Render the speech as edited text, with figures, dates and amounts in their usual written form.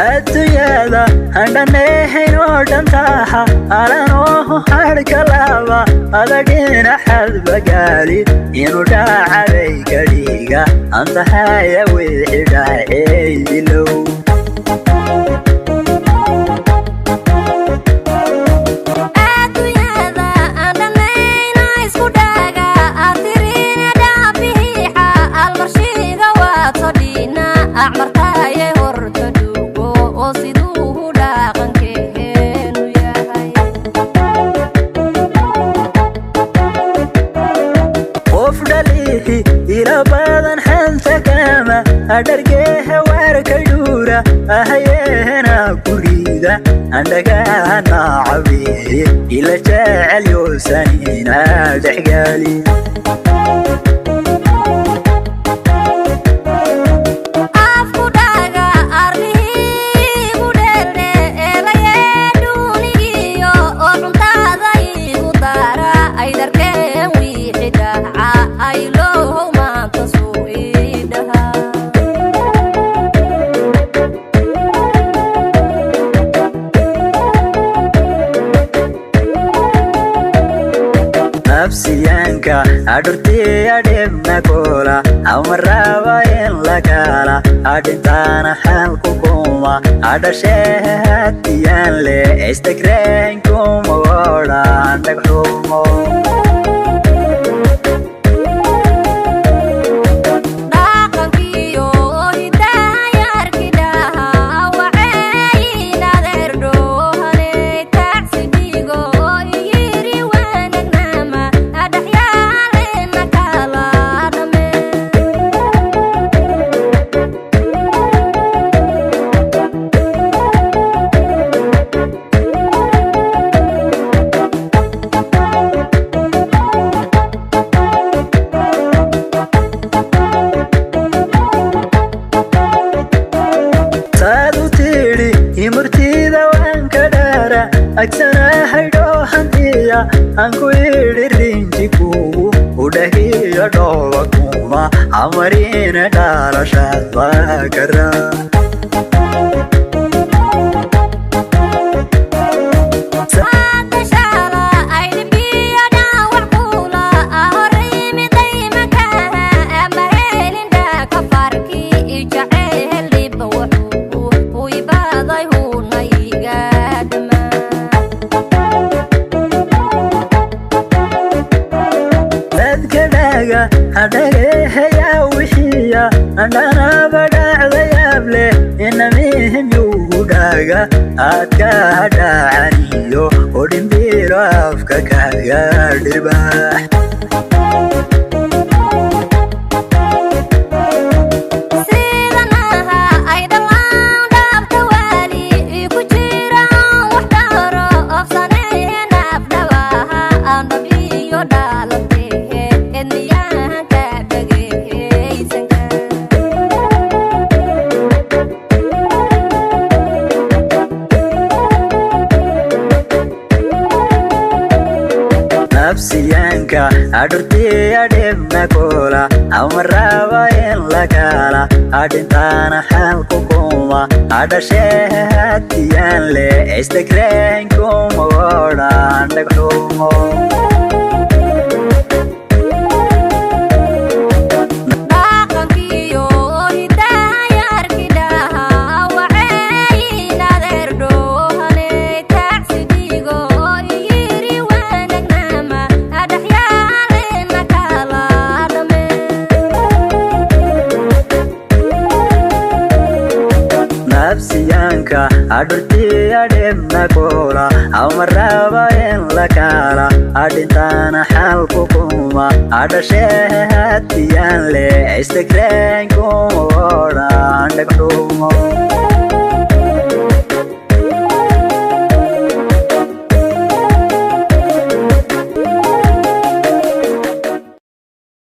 adduunyada handhaneheen oo dhantaha alanoo harkalaba adagina xadbagaali inuu dhacaday gadhiga antahaya wixii dhacaydilow adargeha warkayura ahayena kurida andagana cabi ila jecel yosanina dhexgali afku dhaga arlihi buderne elayaduniyo oo cuntada igu dara ay darkeen wixii dhaca ay loo maanta suuidaha nafsiyanka adurti adebna kola amaraba in lagala adintana halku kuma adashehatiyan le istakren kuma wada andaghumo aksana haydho hantiya anku rinjiku udahiya dhowa kuma amarina dhalashad bakara adagehaya wixiya andana badacdayable inamihim yugu dhaga adka dhacaniyo odhimbiro afka kaga dhirbax nafsiyanka adurti adebna kola amaraba in lagala adintana halku kuma adashehatiyan le istakren kuma wada andaghumo nafsiyanka adurti adebna kola amaraba in lagala adintana halku kuma adashehatiyan le istakren kuma wada andaghumo